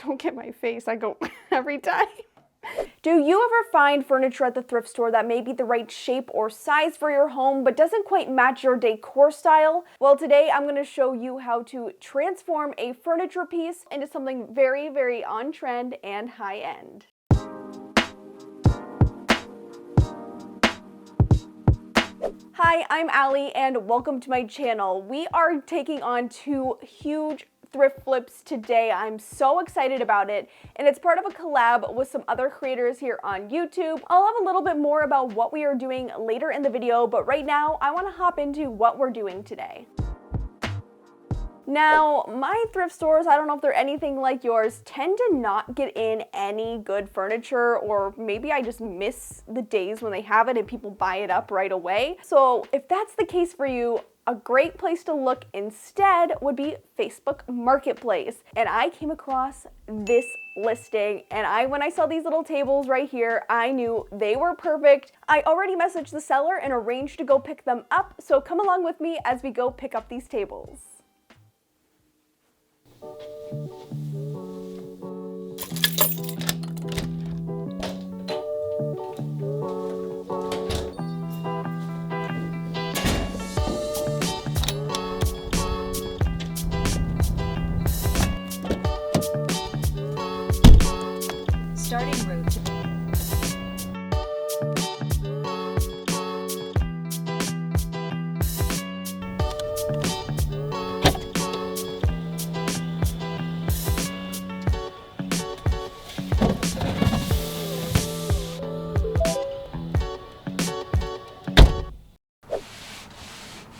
don't get my face, I go every time. Do you ever find furniture at the thrift store that may be the right shape or size for your home but doesn't quite match your decor style? Well, today I'm going to show you how to transform a furniture piece into something very, very on trend and high end. Hi, I'm Alli and welcome to my channel. We are taking on two huge thrift flips today. I'm so excited about it, and it's part of a collab with some other creators here on YouTube. I'll have a little bit more about what we are doing later in the video, but right now I want to hop into what we're doing today. Now, my thrift stores, I don't know if they're anything like yours, tend to not get in any good furniture, or maybe I just miss the days when they have it and people buy it up right away. So if that's the case for you, a great place to look instead would be Facebook Marketplace. And I came across this listing, and when I saw these little tables right here, I knew they were perfect. I already messaged the seller and arranged to go pick them up, so come along with me as we go pick up these tables. Starting route.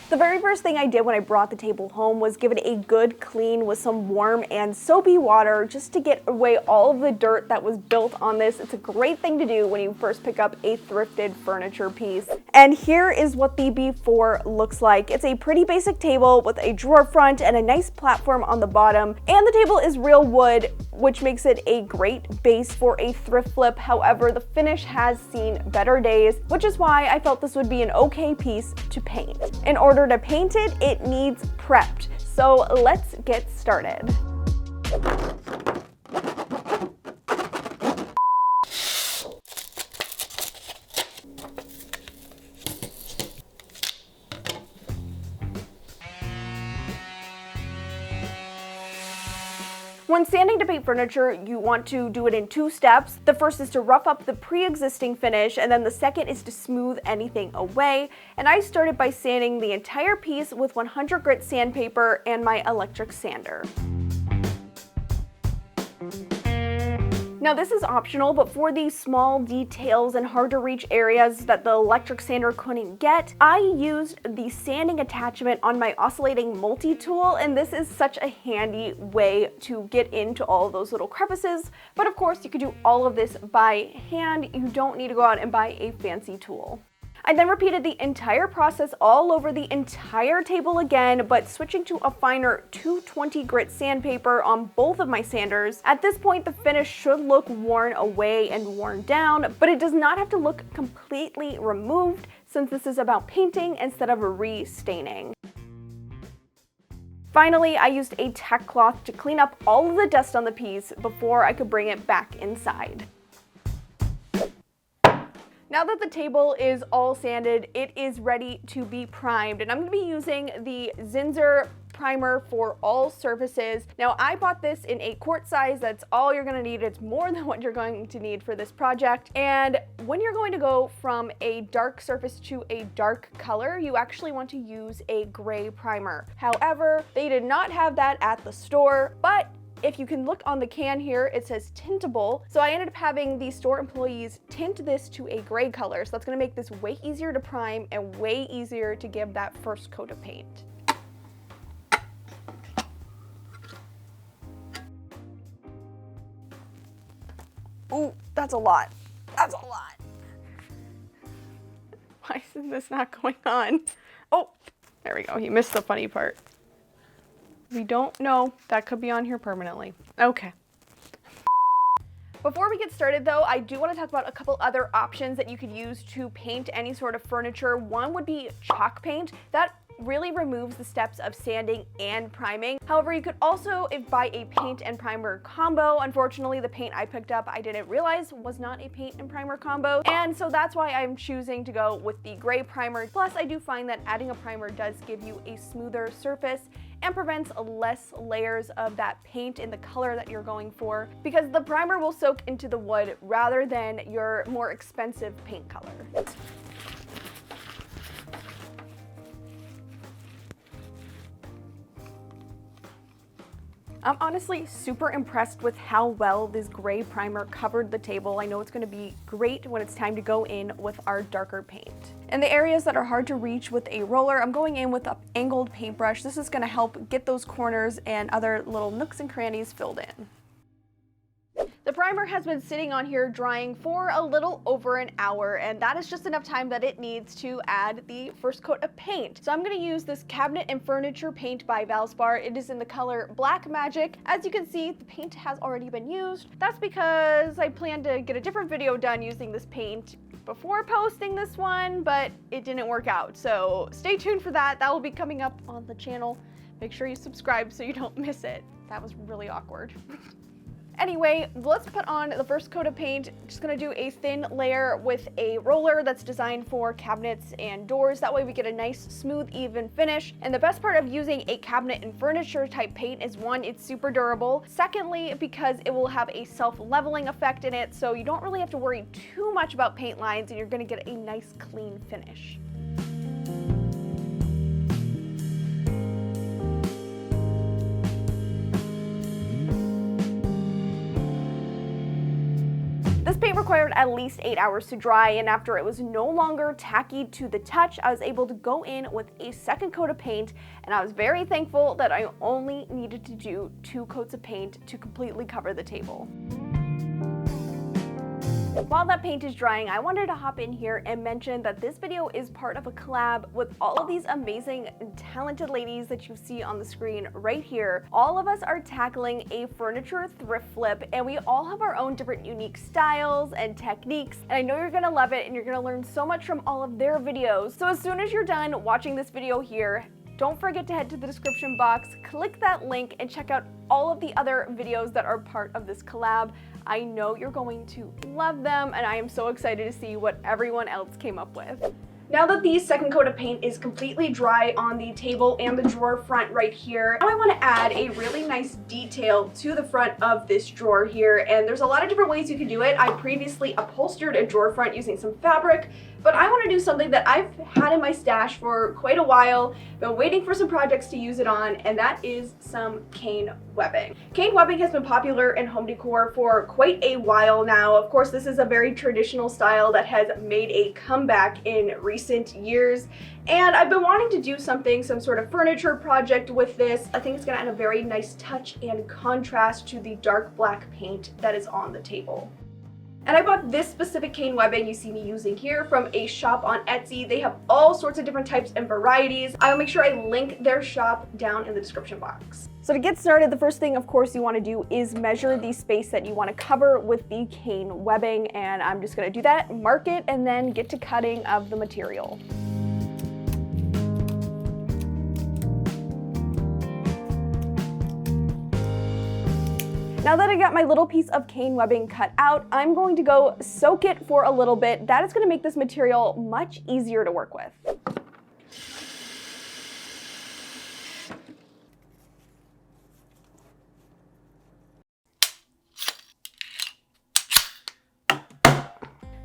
The very first thing I did when I brought the table home was give it a good clean with some warm and soapy water just to get away all of the dirt that was built on this. It's a great thing to do when you first pick up a thrifted furniture piece. And here is what the before looks like. It's a pretty basic table with a drawer front and a nice platform on the bottom. And the table is real wood, which makes it a great base for a thrift flip. However, the finish has seen better days, which is why I felt this would be an okay piece to paint. In order to paint it, it needs prepped. So let's get started. When sanding to paint furniture, you want to do it in two steps. The first is to rough up the pre-existing finish, and then the second is to smooth anything away. And I started by sanding the entire piece with 100 grit sandpaper and my electric sander. Now this is optional, but for these small details and hard to reach areas that the electric sander couldn't get, I used the sanding attachment on my oscillating multi-tool, and this is such a handy way to get into all of those little crevices. But of course you could do all of this by hand. You don't need to go out and buy a fancy tool. I then repeated the entire process all over the entire table again, but switching to a finer 220 grit sandpaper on both of my sanders. At this point, the finish should look worn away and worn down, but it does not have to look completely removed since this is about painting instead of restaining. Finally, I used a tack cloth to clean up all of the dust on the piece before I could bring it back inside. Now that the table is all sanded, it is ready to be primed, and I'm going to be using the Zinsser primer for all surfaces. Now I bought this in a quart size. That's all you're going to need. It's more than what you're going to need for this project. And when you're going to go from a dark surface to a dark color, you actually want to use a gray primer. However, they did not have that at the store, but if you can look on the can here, it says tintable. So I ended up having the store employees tint this to a gray color. So that's gonna make this way easier to prime and way easier to give that first coat of paint. Ooh, that's a lot. That's a lot. Why is this not going on? Oh, there we go. You missed the funny part. We don't know. That could be on here permanently. Okay. Before we get started though, I do want to talk about a couple other options that you could use to paint any sort of furniture. One would be chalk paint. That really removes the steps of sanding and priming. However, you could also buy a paint and primer combo. Unfortunately, the paint I picked up, I didn't realize was not a paint and primer combo, and so that's why I'm choosing to go with the gray primer. Plus, I do find that adding a primer does give you a smoother surface and prevents less layers of that paint in the color that you're going for, because the primer will soak into the wood rather than your more expensive paint color. I'm honestly super impressed with how well this gray primer covered the table. I know it's going to be great when it's time to go in with our darker paint. In the areas that are hard to reach with a roller, I'm going in with an angled paintbrush. This is going to help get those corners and other little nooks and crannies filled in. The primer has been sitting on here drying for a little over an hour, and that is just enough time that it needs to add the first coat of paint. So I'm going to use this cabinet and furniture paint by Valspar. It is in the color Black Magic. As you can see, the paint has already been used. That's because I planned to get a different video done using this paint before posting this one, but it didn't work out. So stay tuned for that. That will be coming up on the channel. Make sure you subscribe so you don't miss it. That was really awkward. Anyway, let's put on the first coat of paint. Just gonna do a thin layer with a roller that's designed for cabinets and doors. That way we get a nice, smooth, even finish. And the best part of using a cabinet and furniture type paint is, one, it's super durable. Secondly, because it will have a self-leveling effect in it, so you don't really have to worry too much about paint lines, and you're gonna get a nice, clean finish. This paint required at least 8 hours to dry, and after it was no longer tacky to the touch, I was able to go in with a second coat of paint, and I was very thankful that I only needed to do 2 coats of paint to completely cover the table. While that paint is drying, I wanted to hop in here and mention that this video is part of a collab with all of these amazing and talented ladies that you see on the screen right here. All of us are tackling a furniture thrift flip, and we all have our own different unique styles and techniques, and I know you're gonna love it and you're gonna learn so much from all of their videos. So as soon as you're done watching this video here, don't forget to head to the description box, click that link, and check out all of the other videos that are part of this collab. I know you're going to love them, and I am so excited to see what everyone else came up with. Now that the second coat of paint is completely dry on the table and the drawer front right here, now I want to add a really nice detail to the front of this drawer here, and there's a lot of different ways you can do it. I previously upholstered a drawer front using some fabric, but I want to do something that I've had in my stash for quite a while, been waiting for some projects to use it on, and that is some cane webbing. Cane webbing has been popular in home decor for quite a while now. Of course, this is a very traditional style that has made a comeback in recent years, and I've been wanting to do something, some sort of furniture project with this. I think it's gonna add a very nice touch and contrast to the dark black paint that is on the table. And I bought this specific cane webbing you see me using here from a shop on Etsy. They have all sorts of different types and varieties. I will make sure I link their shop down in the description box. So to get started, the first thing, of course, you want to do is measure the space that you want to cover with the cane webbing, and I'm just going to do that, mark it, and then get to cutting of the material. Now that I got my little piece of cane webbing cut out, I'm going to go soak it for a little bit. That is going to make this material much easier to work with.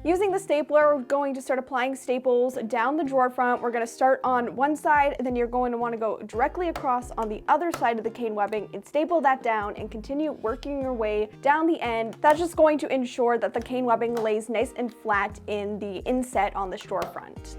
Using the stapler, we're going to start applying staples down the drawer front. We're going to start on one side, and then you're going to want to go directly across on the other side of the cane webbing and staple that down and continue working your way down the end. That's just going to ensure that the cane webbing lays nice and flat in the inset on the drawer front.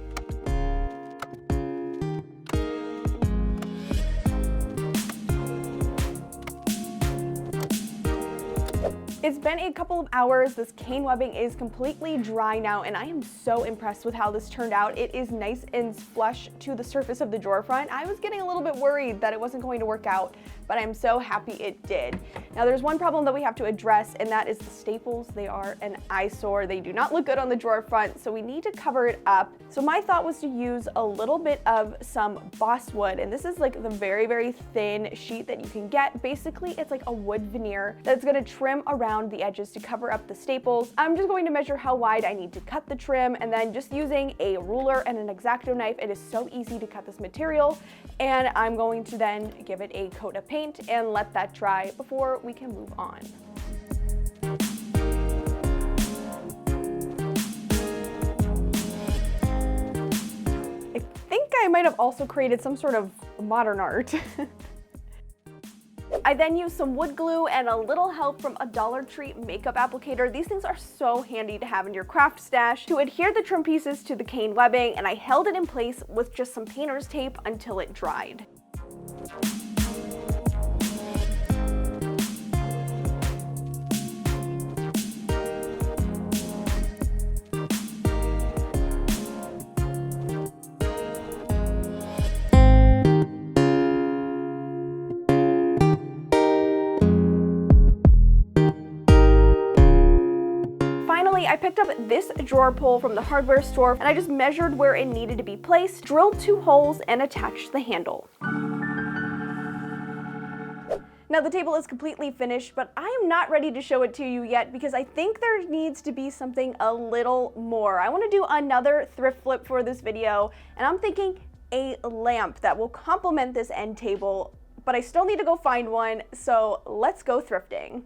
It's been a couple of hours. This cane webbing is completely dry now, and I am so impressed with how this turned out. It is nice and flush to the surface of the drawer front. I was getting a little bit worried that it wasn't going to work out, but I'm so happy it did. Now there's one problem that we have to address, and that is the staples. They are an eyesore. They do not look good on the drawer front, so we need to cover it up. So my thought was to use a little bit of some bosswood, and this is like the very, very thin sheet that you can get. Basically, it's like a wood veneer that's gonna trim around the edges to cover up the staples. I'm just going to measure how wide I need to cut the trim, and then just using a ruler and an X-Acto knife, it is so easy to cut this material. And I'm going to then give it a coat of paint and let that dry before we can move on. I think I might have also created some sort of modern art. I then used some wood glue and a little help from a Dollar Tree makeup applicator. These things are so handy to have in your craft stash to adhere the trim pieces to the cane webbing, and I held it in place with just some painter's tape until it dried. I picked up this drawer pull from the hardware store, and I just measured where it needed to be placed, drilled 2 holes, and attached the handle. Now the table is completely finished, but I am not ready to show it to you yet because I think there needs to be something a little more. I want to do another thrift flip for this video, and I'm thinking a lamp that will complement this end table, but I still need to go find one, so let's go thrifting.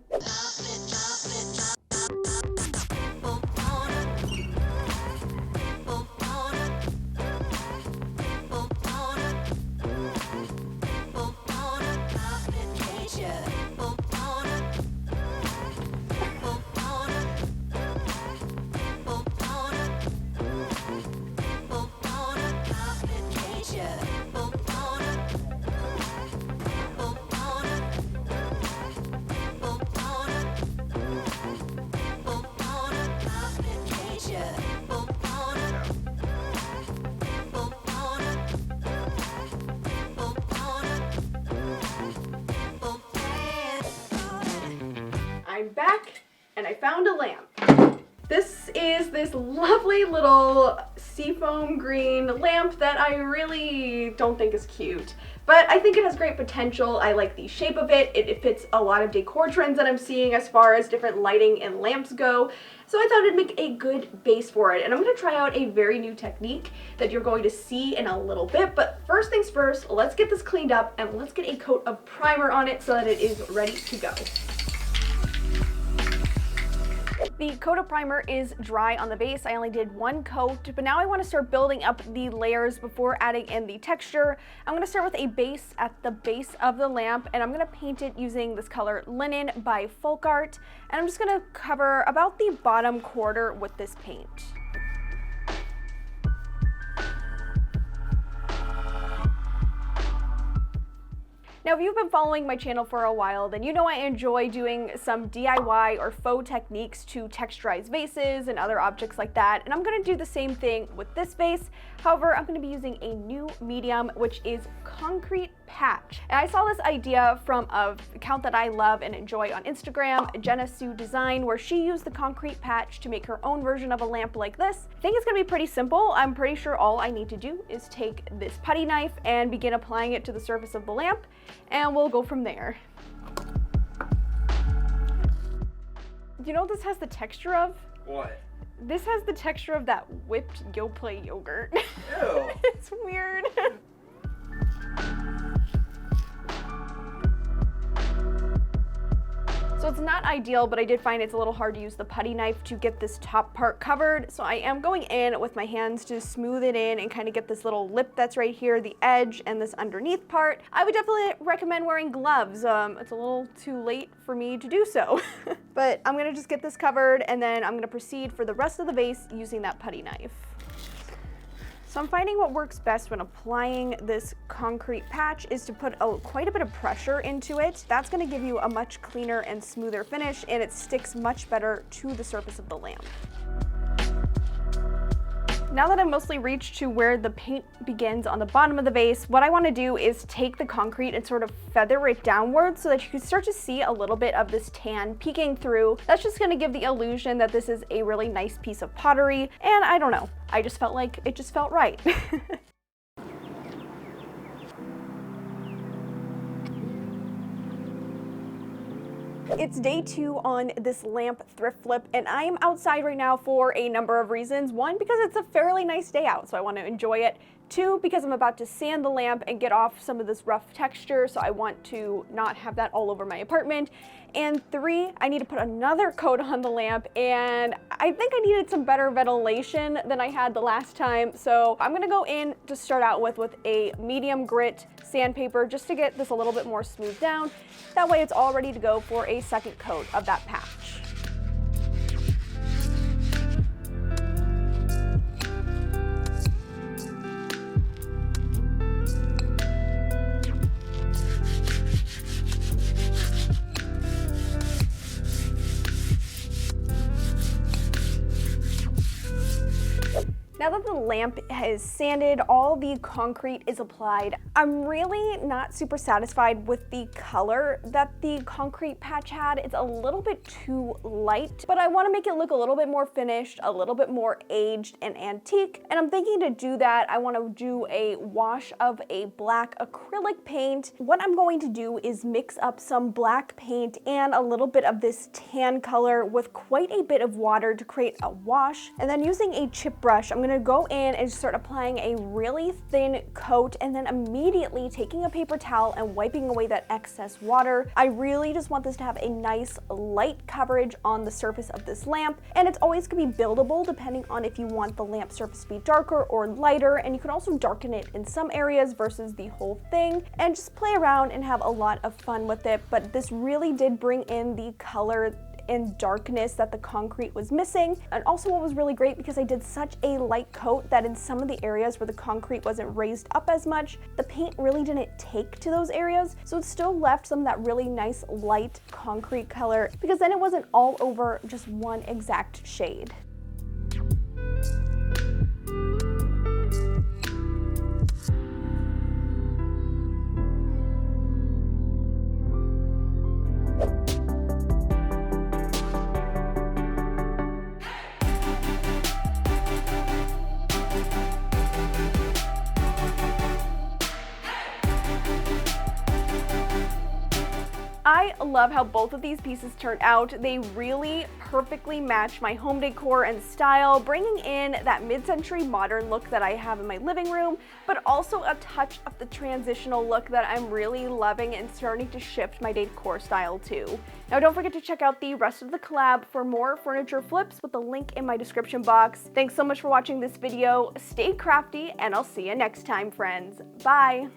I'm back and I found a lamp. This is this lovely little seafoam green lamp that I really don't think is cute, but I think it has great potential. I like the shape of it. It fits a lot of decor trends that I'm seeing as far as different lighting and lamps go. So I thought it'd make a good base for it. And I'm gonna try out a very new technique that you're going to see in a little bit. But first things first, let's get this cleaned up and let's get a coat of primer on it so that it is ready to go. The coat of primer is dry on the base. I only did 1 coat, but now I want to start building up the layers before adding in the texture. I'm going to start with a base at the base of the lamp, and I'm going to paint it using this color Linen by Folk Art, and I'm just going to cover about the bottom quarter with this paint. Now, if you've been following my channel for a while, then you know I enjoy doing some DIY or faux techniques to texturize vases and other objects like that, and I'm going to do the same thing with this vase. However, I'm going to be using a new medium, which is concrete patch. And I saw this idea from an account that I love and enjoy on Instagram, Jenna Sue Design, where she used the concrete patch to make her own version of a lamp like this. I think it's going to be pretty simple. I'm pretty sure all I need to do is take this putty knife and begin applying it to the surface of the lamp, and we'll go from there. You know what this has the texture of? What? This has the texture of that whipped Yoplait yogurt. Ew. It's weird. So it's not ideal, but I did find it's a little hard to use the putty knife to get this top part covered. So I am going in with my hands to smooth it in and kind of get this little lip that's right here, the edge, and this underneath part. I would definitely recommend wearing gloves. It's a little too late for me to do so. But I'm gonna just get this covered, and then I'm gonna proceed for the rest of the vase using that putty knife. So I'm finding what works best when applying this concrete patch is to put quite a bit of pressure into it. That's going to give you a much cleaner and smoother finish, and it sticks much better to the surface of the lamp. Now that I've mostly reached to where the paint begins on the bottom of the vase, what I want to do is take the concrete and sort of feather it downwards so that you can start to see a little bit of this tan peeking through. That's just going to give the illusion that this is a really nice piece of pottery, and I don't know, I just felt like it just felt right. It's day 2 on this lamp thrift flip, and I am outside right now for a number of reasons. 1, because it's a fairly nice day out, so I want to enjoy it. 2, because I'm about to sand the lamp and get off some of this rough texture, so I want to not have that all over my apartment. And 3, I need to put another coat on the lamp, and I think I needed some better ventilation than I had the last time, so I'm gonna go in to start out with a medium grit sandpaper just to get this a little bit more smoothed down. That way it's all ready to go for a second coat of that patch. Now that the lamp is sanded, all the concrete is applied, I'm really not super satisfied with the color that the concrete patch had. It's a little bit too light, but I want to make it look a little bit more finished, a little bit more aged and antique. And I'm thinking to do that, I want to do a wash of a black acrylic paint. What I'm going to do is mix up some black paint and a little bit of this tan color with quite a bit of water to create a wash. And then using a chip brush, I'm going to go in and start applying a really thin coat, and then immediately taking a paper towel and wiping away that excess water. I really just want this to have a nice light coverage on the surface of this lamp, and it's always going to be buildable depending on if you want the lamp surface to be darker or lighter, and you can also darken it in some areas versus the whole thing, and just play around and have a lot of fun with it. But this really did bring in the color and darkness that the concrete was missing. And also what was really great, because I did such a light coat that in some of the areas where the concrete wasn't raised up as much, the paint really didn't take to those areas, so it still left some of that really nice light concrete color, because then it wasn't all over just one exact shade. I love how both of these pieces turned out. They really perfectly match my home decor and style, bringing in that mid-century modern look that I have in my living room, but also a touch of the transitional look that I'm really loving and starting to shift my decor style to. Now don't forget to check out the rest of the collab for more furniture flips with the link in my description box. Thanks so much for watching this video. Stay crafty, and I'll see you next time, friends. Bye!